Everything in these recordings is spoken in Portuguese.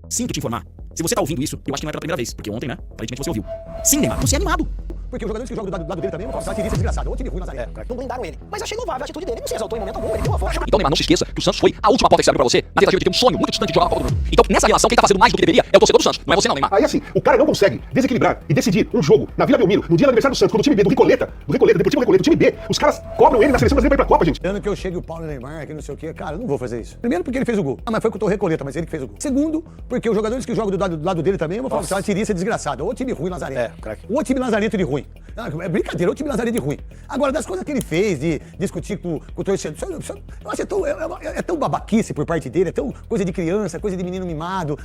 Sinto te informar. Se você tá ouvindo isso, eu acho que não é pela primeira vez, porque ontem, né, aparentemente você ouviu. Sim, Neymar, você é animado. Porque os jogadores que jogam do lado dele também, uma tirista desgraçada. Outro time ruim, Nazaré. Não blindaram ele. Mas achei louvável a atitude dele. Ele não se exaltou em momento algum, ele deu uma voz. Então, Neymar, não se esqueça que o Santos foi a última porta que se abriu pra você na tentativa de ter um sonho muito distante de jogar a Copa do Mundo. Então, nessa relação, quem tá fazendo mais do que deveria é o torcedor do Santos, não é você não, Neymar. Aí assim, o cara não consegue desequilibrar e decidir um jogo na Vila Belmiro, no dia do aniversário do Santos, quando o time B, do Deportivo Recoleta, o time B, os caras cobram ele na seleção brasileira pra Copa, gente. Ano que eu chegue o Paulo Neymar aqui, não sei o quê, cara, eu não vou fazer isso. Primeiro porque ele fez o gol. Mas foi com o Recoleta, mas ele que fez o gol. Segundo, porque os jogadores que jogam do lado dele também, eu vou falar que é uma tirista desgraçada. Ou time ruim, Nazaré. Ou time Lazarento de ruim. Não, é brincadeira, ou time Nazaré de ruim. Agora, das coisas que ele fez, de discutir com o torcedor, eu acho é tão babaquice por parte dele, é tão coisa de criança, coisa de menino mimado,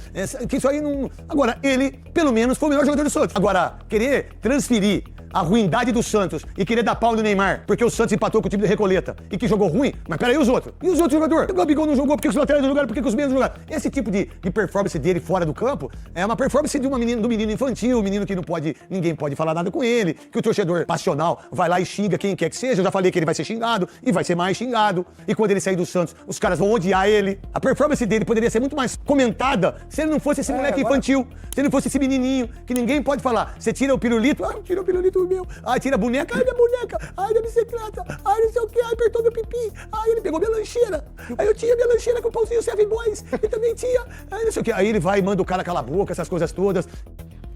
que isso aí não... Agora, ele, pelo menos, foi o melhor jogador do Santos. Agora, querer transferir a ruindade do Santos e querer dar pau no Neymar, porque o Santos empatou com o time do Recoleta e que jogou ruim, mas peraí, os outros? E os outros jogadores? O Gabigol não jogou, porque os laterais não jogaram, porque os meios não jogaram. Esse tipo de performance dele fora do campo é uma performance do menino infantil, um menino que não pode, ninguém pode falar nada com ele, que o torcedor passional vai lá e xinga quem quer que seja. Eu já falei que ele vai ser xingado e vai ser mais xingado. E quando ele sair do Santos, os caras vão odiar ele. A performance dele poderia ser muito mais comentada se ele não fosse esse moleque infantil, se ele não fosse esse menininho, que ninguém pode falar. Você tira o pirulito, tira o pirulito meu. Tira a boneca, minha boneca, minha bicicleta, não sei o que, apertou meu pipi, ele pegou minha lancheira, aí eu tinha minha lancheira com o pãozinho Seven Boys, e também tinha, não sei o que, aí ele vai e manda o cara calar a boca, essas coisas todas.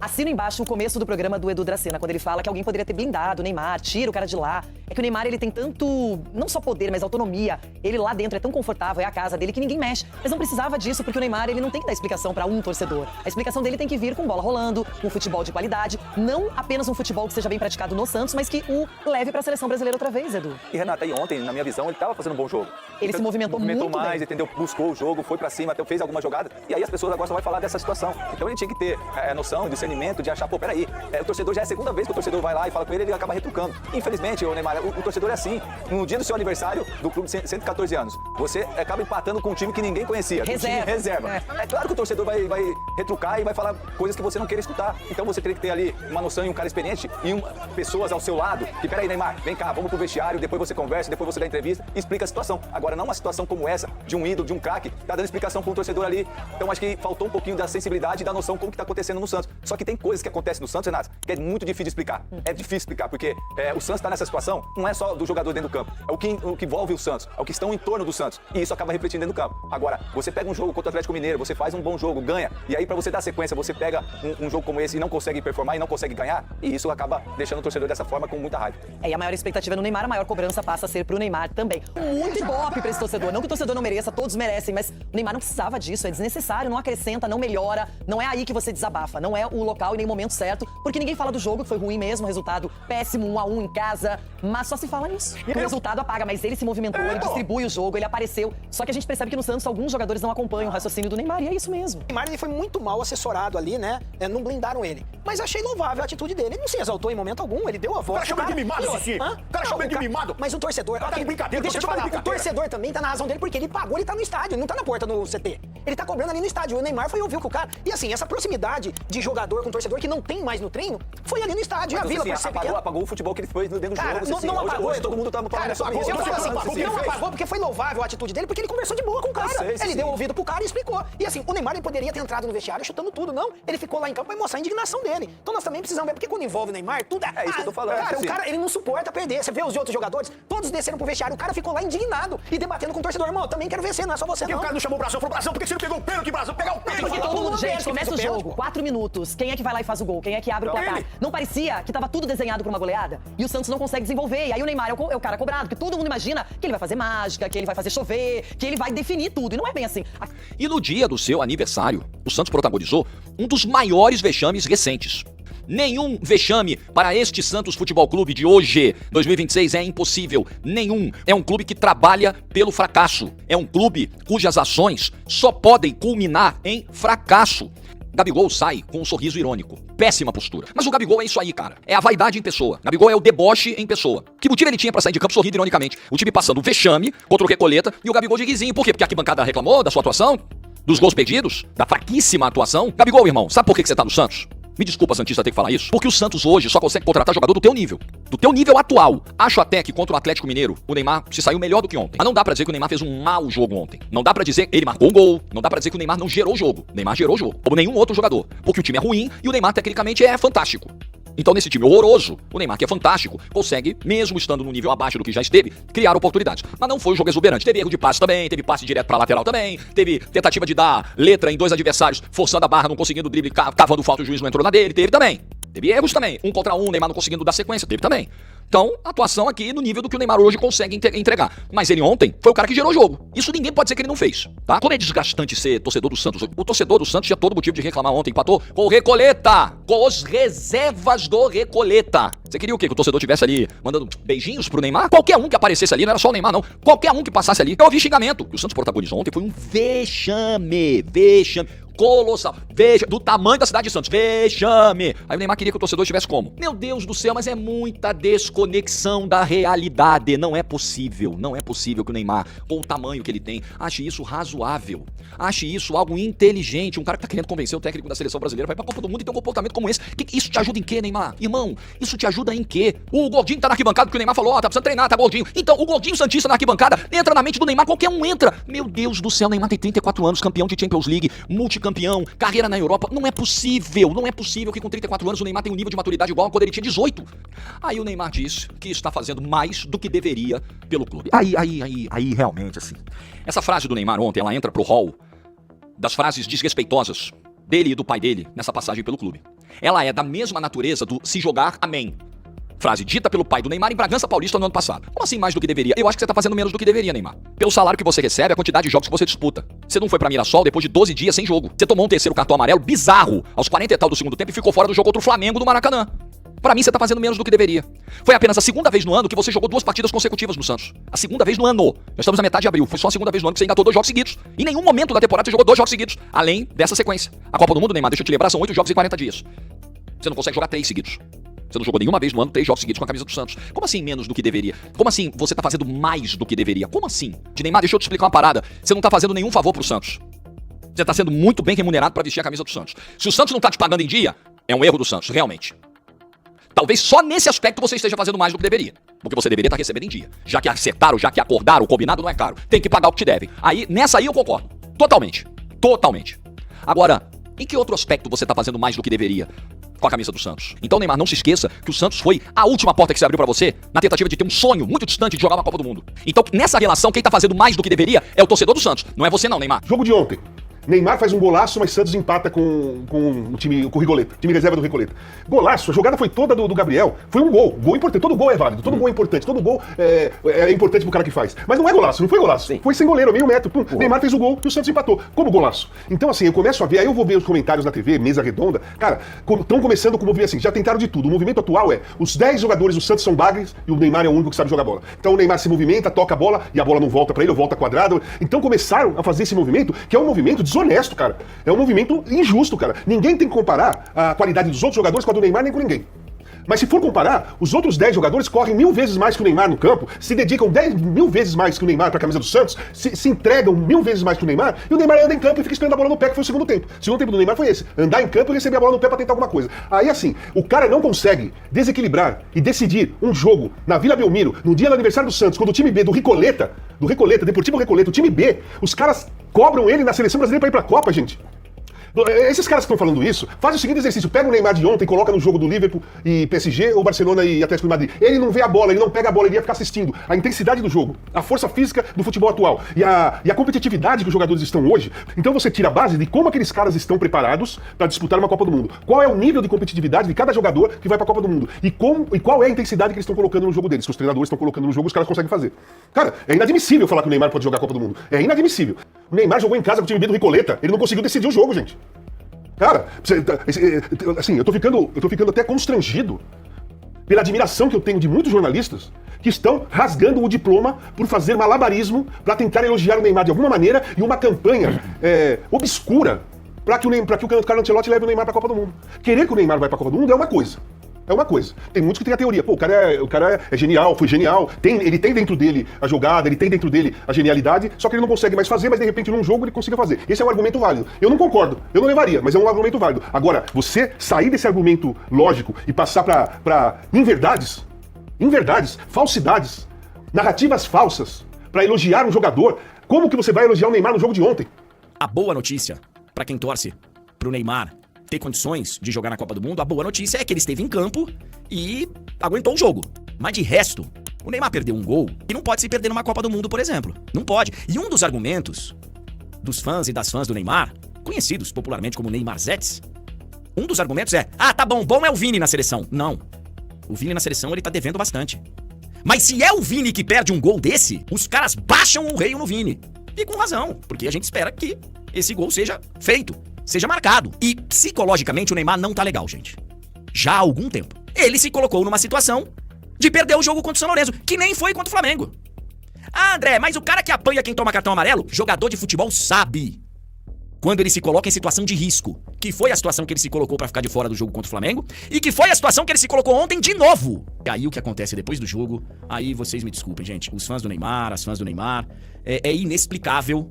Assina embaixo o começo do programa do Edu Dracena, quando ele fala que alguém poderia ter blindado o Neymar, tira o cara de lá. É que o Neymar, ele tem tanto, não só poder, mas autonomia. Ele lá dentro é tão confortável, é a casa dele, que ninguém mexe. Mas não precisava disso, porque o Neymar, ele não tem que dar explicação pra um torcedor. A explicação dele tem que vir com bola rolando, com futebol de qualidade. Não apenas um futebol que seja bem praticado no Santos, mas que o leve pra seleção brasileira outra vez, Edu. E Renata, aí ontem, na minha visão, ele tava fazendo um bom jogo. Ele se movimentou muito mais, bem. entendeu? Buscou o jogo, foi pra cima, até fez algumas jogadas. E aí as pessoas agora só vão falar dessa situação. Então ele tinha que ter noção, discernimento, de achar, pô, peraí, o torcedor já é a segunda vez que o torcedor vai lá e fala com ele acaba retrucando. Infelizmente, o Neymar, o torcedor é assim. No dia do seu aniversário do clube de 114 anos, você acaba empatando com um time que ninguém conhecia. Reserva. Um time reserva. É claro que o torcedor vai retrucar e vai falar coisas que você não queira escutar. Então você teria que ter ali uma noção e um cara experiente e pessoas ao seu lado. Que peraí, Neymar, vem cá, vamos pro vestiário, depois você conversa, depois você dá entrevista e explica a situação. Agora, não uma situação como essa, de um ídolo, de um craque, tá dando explicação pra um torcedor ali. Então acho que faltou um pouquinho da sensibilidade e da noção como que tá acontecendo no Santos. Só que tem coisas que acontecem no Santos, Renato, que é muito difícil de explicar. É difícil explicar, porque o Santos tá nessa situação, não é só do jogador dentro do campo, é o que envolve o Santos, é o que estão em torno do Santos. E isso acaba refletindo dentro do campo. Agora, você pega um jogo contra o Atlético Mineiro, você faz um bom jogo, ganha, e aí pra você dar sequência, você pega um jogo como esse e não consegue performar e não consegue ganhar, e isso acaba deixando o torcedor dessa forma com muita raiva. E a maior expectativa é no Neymar, a maior cobrança passa a ser pro Neymar também. Muito ibope pra esse torcedor. Não que o torcedor não mereça, todos merecem, mas o Neymar não precisava disso, é desnecessário, não acrescenta, não melhora, não é aí que você desabafa, não é o local e nem o momento certo, porque ninguém fala do jogo, que foi ruim mesmo, resultado péssimo, 1-1 em casa, mas só se fala nisso. O resultado apaga, mas ele se movimentou, ele distribui o jogo, ele apareceu. Só que a gente percebe que no Santos alguns jogadores não acompanham o raciocínio do Neymar, e é isso mesmo. O Neymar, ele foi muito mal assessorado ali, né? Não blindaram ele. Mas achei louvável a atitude dele. Ele não se exaltou em momento algum, ele deu a voz. O cara chama ele de mimado, Cici. O cara chama ele de mimado. Mas o torcedor... Tá de brincadeira, deixa eu te tá de falar, o brincadeira. torcedor também tá na razão dele, porque ele pagou, ele tá no estádio, ele não tá na porta do CT. Ele tá cobrando ali no estádio. O Neymar foi ouvir com o cara. E assim, essa proximidade de jogador com torcedor que não tem mais no treino, foi ali no estádio. Mas, assim, apagou o futebol que ele foi dentro do cara, jogo. não apagou. Hoje todo mundo tá falando sobre isso. Não apagou porque foi louvável a atitude dele, porque ele conversou de boa com o cara. Ele deu ouvido pro cara e explicou. E assim, o Neymar, ele poderia ter entrado no vestiário chutando tudo, não. Ele ficou lá em campo pra mostrar a indignação dele. Então nós também precisamos ver, porque quando envolve o Neymar, tudo é isso que eu tô falando. Cara, o cara, ele não suporta perder. Você vê os outros jogadores, todos desceram pro vestiário, o cara ficou lá indignado e debatendo com o torcedor. Irmão, eu também quero vencer, não é só você, não. E o cara não chamou o Brasão, falou, Brasão, por que você não pegou o pênalti, Brasão? Pegar o pênalti. Porque todo mundo, gente, começa o jogo, 4 minutos. Quem é que vai lá e faz o gol? Quem é que abre o placar? Não parecia que tava tudo desenhado pra uma goleada? E o Santos não consegue desenvolver. E aí o Neymar é o cara cobrado, porque todo mundo imagina que ele vai fazer mágica, que ele vai fazer chover, que ele vai definir tudo. E não é bem assim. E no dia do seu aniversário, o Santos protagonizou um dos maiores vexames recentes. Nenhum vexame para este Santos Futebol Clube de hoje, 2026, é impossível. Nenhum. É um clube que trabalha pelo fracasso. É um clube cujas ações só podem culminar em fracasso. Gabigol sai com um sorriso irônico. Péssima postura. Mas o Gabigol é isso aí, cara. É a vaidade em pessoa. Gabigol é o deboche em pessoa. Que motivo ele tinha pra sair de campo sorrindo ironicamente? O time passando o vexame contra o Recoleta e o Gabigol de risinho. Por quê? Porque a arquibancada reclamou da sua atuação? Dos gols perdidos? Da fraquíssima atuação? Gabigol, irmão, sabe por que você tá no Santos? Me desculpa, Santista, ter que falar isso. Porque o Santos hoje só consegue contratar jogador do teu nível. do teu nível atual. Acho até que contra o Atlético Mineiro, o Neymar se saiu melhor do que ontem. Mas não dá pra dizer que o Neymar fez um mau jogo ontem. Não dá pra dizer que ele marcou um gol. Não dá pra dizer que o Neymar não gerou o jogo. O Neymar gerou o jogo, como nenhum outro jogador. Porque o time é ruim e o Neymar tecnicamente é fantástico. Então, nesse time horroroso, o Neymar, que é fantástico, consegue, mesmo estando num nível abaixo do que já esteve, criar oportunidades. Mas não foi um jogo exuberante. Teve erro de passe também, teve passe direto pra lateral também, teve tentativa de dar letra em 2 adversários, forçando a barra, não conseguindo o drible, cavando falta, o juiz não entrou na dele, teve também. Teve erros também. 1 contra 1, o Neymar não conseguindo dar sequência, teve também. Então, atuação aqui no nível do que o Neymar hoje consegue entregar. Mas ele ontem foi o cara que gerou o jogo. Isso ninguém pode dizer que ele não fez, tá? Como é desgastante ser torcedor do Santos. O torcedor do Santos tinha todo motivo de reclamar ontem. Empatou com o Recoleta, com os reservas do Recoleta. Você queria o quê? Que o torcedor tivesse ali mandando beijinhos pro Neymar? Qualquer um que aparecesse ali, não era só o Neymar não. Qualquer um que passasse ali, eu ouvi xingamento. O que o Santos protagonizou ontem foi um vexame. Colossal, veja, do tamanho da cidade de Santos, vexame. Aí o Neymar queria que o torcedor estivesse como? Meu Deus do céu, mas é muita desconexão da realidade. Não é possível que o Neymar, com o tamanho que ele tem, ache isso razoável, ache isso algo inteligente. Um cara que tá querendo convencer o técnico da seleção brasileira pra ir pra Copa do Mundo e ter um comportamento como esse. Isso te ajuda em quê, Neymar? Irmão, isso te ajuda em quê? O Gordinho tá na arquibancada porque o Neymar falou, ó, tá precisando treinar, tá gordinho. Então, o Gordinho Santista na arquibancada entra na mente do Neymar, qualquer um entra. Meu Deus do céu, o Neymar tem 34 anos, campeão de Champions League, multicampeão, carreira na Europa. Não é possível que com 34 anos o Neymar tenha um nível de maturidade igual a quando ele tinha 18. Aí o Neymar disse que está fazendo mais do que deveria pelo clube. Aí realmente, assim. Essa frase do Neymar ontem, ela entra pro hall das frases desrespeitosas dele e do pai dele nessa passagem pelo clube. Ela é da mesma natureza do se jogar, amém. Frase dita pelo pai do Neymar em Bragança Paulista no ano passado. Como assim mais do que deveria? Eu acho que você tá fazendo menos do que deveria, Neymar. Pelo salário que você recebe, a quantidade de jogos que você disputa. Você não foi pra Mirassol depois de 12 dias sem jogo. Você tomou um terceiro cartão amarelo bizarro aos 40 e tal do segundo tempo e ficou fora do jogo contra o Flamengo do Maracanã. Pra mim, você tá fazendo menos do que deveria. Foi apenas a segunda vez no ano que você jogou 2 partidas consecutivas no Santos. A segunda vez no ano. Nós estamos na metade de abril. Foi só a segunda vez no ano que você engatou 2 jogos seguidos. Em nenhum momento da temporada você jogou 2 jogos seguidos. Além dessa sequência. A Copa do Mundo, Neymar, deixa eu te lembrar, são 8 jogos em 40 dias. Você não consegue jogar 3 seguidos. Você não jogou nenhuma vez no ano 3 jogos seguidos com a camisa do Santos. Como assim menos do que deveria? Como assim você tá fazendo mais do que deveria? Como assim? De Neymar, deixa eu te explicar uma parada. Você não tá fazendo nenhum favor pro Santos. Você tá sendo muito bem remunerado pra vestir a camisa do Santos. Se o Santos não tá te pagando em dia, é um erro do Santos, realmente. Talvez só nesse aspecto você esteja fazendo mais do que deveria. Porque você deveria estar recebendo em dia. Já que acertaram, já que acordaram, o combinado não é caro. Tem que pagar o que te devem. Nessa aí eu concordo. Totalmente. Agora, em que outro aspecto você tá fazendo mais do que deveria com a camisa do Santos? Então, Neymar, não se esqueça que o Santos foi a última porta que se abriu pra você na tentativa de ter um sonho muito distante de jogar uma Copa do Mundo. Então, nessa relação, quem tá fazendo mais do que deveria é o torcedor do Santos. Não é você não, Neymar. Jogo de ontem. Neymar faz um golaço, mas Santos empata com o Recoleta, time reserva do Recoleta. Golaço, a jogada foi toda do Gabriel, foi um gol importante, todo gol é válido, todo gol é importante, todo gol é importante pro cara que faz. Mas não é golaço, não foi golaço, sim. Foi sem goleiro, meio metro, pum, Neymar fez o gol e o Santos empatou, como golaço. Então assim, eu começo a ver, aí eu vou ver os comentários na TV, mesa redonda, cara, estão começando com o movimento assim, já tentaram de tudo, o movimento atual é, os 10 jogadores do Santos são bagres e o Neymar é o único que sabe jogar bola. Então o Neymar se movimenta, toca a bola e a bola não volta pra ele, ou volta quadrado. Então começaram a fazer esse movimento, que é um movimento desonesto, cara. É um movimento injusto, cara. Ninguém tem que comparar a qualidade dos outros jogadores com a do Neymar nem com ninguém. Mas se for comparar, os outros 10 jogadores correm 1000 vezes mais que o Neymar no campo, se dedicam 10.000 vezes mais que o Neymar pra camisa do Santos, se entregam 1000 vezes mais que o Neymar, e o Neymar anda em campo e fica esperando a bola no pé, que foi o segundo tempo. O segundo tempo do Neymar foi esse, andar em campo e receber a bola no pé pra tentar alguma coisa. Aí assim, o cara não consegue desequilibrar e decidir um jogo na Vila Belmiro, no dia do aniversário do Santos, quando o time B do Recoleta, Deportivo Recoleta, o time B, os caras cobram ele na seleção brasileira pra ir pra Copa, gente. Esses caras que estão falando isso, faz o seguinte exercício, pega o Neymar de ontem, coloca no jogo do Liverpool e PSG, ou Barcelona e Atlético de Madrid. Ele não vê a bola, ele não pega a bola, ele ia ficar assistindo. A intensidade do jogo, a força física do futebol atual e a competitividade que os jogadores estão hoje. Então você tira a base de como aqueles caras estão preparados para disputar uma Copa do Mundo. Qual é o nível de competitividade de cada jogador que vai para a Copa do Mundo. E qual é a intensidade que eles estão colocando no jogo deles, que os treinadores estão colocando no jogo, os caras conseguem fazer. Cara, é inadmissível falar que o Neymar pode jogar a Copa do Mundo. É inadmissível. O Neymar jogou em casa com o time B do Recoleta, ele não conseguiu decidir o jogo, gente. Cara, assim, eu tô ficando até constrangido pela admiração que eu tenho de muitos jornalistas que estão rasgando o diploma por fazer malabarismo para tentar elogiar o Neymar de alguma maneira e uma campanha obscura para que o Carlo Ancelotti leve o Neymar para a Copa do Mundo. Querer que o Neymar vá para a Copa do Mundo é uma coisa. É uma coisa. Tem muitos que têm a teoria. Pô, o cara é genial, foi genial. Ele tem dentro dele a jogada, ele tem dentro dele a genialidade, só que ele não consegue mais fazer, mas de repente num jogo ele consiga fazer. Esse é um argumento válido. Eu não concordo, eu não levaria, mas é um argumento válido. Agora, você sair desse argumento lógico e passar pra inverdades, inverdades, falsidades, narrativas falsas pra elogiar um jogador. Como que você vai elogiar o Neymar no jogo de ontem? A boa notícia, pra quem torce pro Neymar ter condições de jogar na Copa do Mundo, a boa notícia é que ele esteve em campo e aguentou o jogo. Mas de resto, o Neymar perdeu um gol e não pode se perder numa Copa do Mundo, por exemplo. Não pode. E um dos argumentos dos fãs e das fãs do Neymar, conhecidos popularmente como Neymarzetes, um dos argumentos é: tá bom é o Vini na seleção. Não. O Vini na seleção ele tá devendo bastante. Mas se é o Vini que perde um gol desse, os caras baixam o reio no Vini. E com razão, porque a gente espera que esse gol seja feito, seja marcado. E psicologicamente o Neymar não tá legal, gente. Já há algum tempo. Ele se colocou numa situação de perder o jogo contra o São Lourenço, que nem foi contra o Flamengo. André, mas o cara que apanha quem toma cartão amarelo, jogador de futebol sabe quando ele se coloca em situação de risco, que foi a situação que ele se colocou pra ficar de fora do jogo contra o Flamengo, e que foi a situação que ele se colocou ontem de novo. E aí o que acontece depois do jogo, aí vocês me desculpem, gente, os fãs do Neymar, as fãs do Neymar, é inexplicável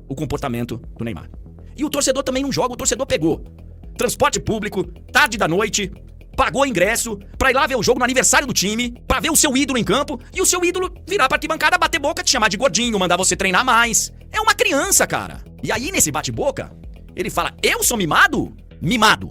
o comportamento do Neymar. E o torcedor também não joga, o torcedor pegou transporte público, tarde da noite, pagou ingresso pra ir lá ver o jogo no aniversário do time, pra ver o seu ídolo em campo, e o seu ídolo virar pra arquibancada, bater boca, te chamar de gordinho, mandar você treinar mais. É uma criança, cara. E aí, nesse bate-boca, ele fala: eu sou mimado? Mimado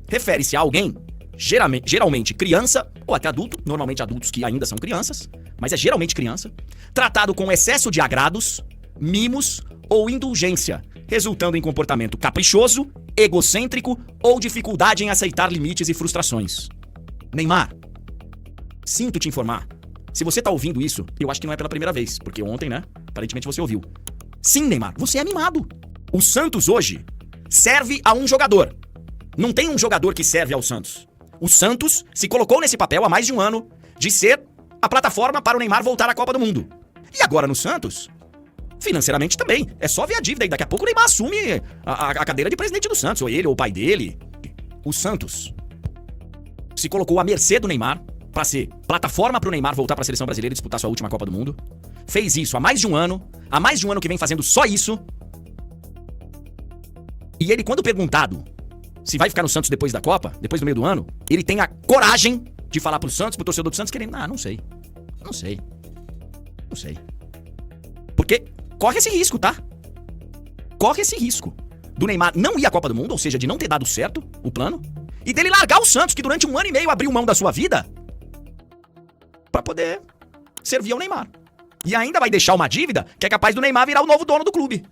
refere-se a alguém, geralmente criança, ou até adulto, normalmente adultos que ainda são crianças, mas é geralmente criança, tratado com excesso de agrados, mimos ou indulgência, resultando em comportamento caprichoso, egocêntrico ou dificuldade em aceitar limites e frustrações. Neymar, sinto te informar, se você tá ouvindo isso, eu acho que não é pela primeira vez, porque ontem, né, aparentemente você ouviu. Sim, Neymar, você é mimado. O Santos hoje serve a um jogador. Não tem um jogador que serve ao Santos. O Santos se colocou nesse papel há mais de um ano de ser a plataforma para o Neymar voltar à Copa do Mundo. E agora no Santos, financeiramente também. É só ver a dívida e daqui a pouco o Neymar assume a cadeira de presidente do Santos, ou ele, ou o pai dele. O Santos se colocou à mercê do Neymar para ser plataforma para o Neymar voltar para a seleção brasileira e disputar sua última Copa do Mundo. Fez isso há mais de um ano que vem fazendo só isso. E ele, quando perguntado se vai ficar no Santos depois da Copa, depois do meio do ano, ele tem a coragem de falar pro Santos, pro torcedor do Santos, que ele, não sei. Porque corre esse risco, tá? Corre esse risco do Neymar não ir à Copa do Mundo, ou seja, de não ter dado certo o plano, e dele largar o Santos, que durante 1 ano e meio abriu mão da sua vida pra poder servir ao Neymar. E ainda vai deixar uma dívida que é capaz do Neymar virar o novo dono do clube.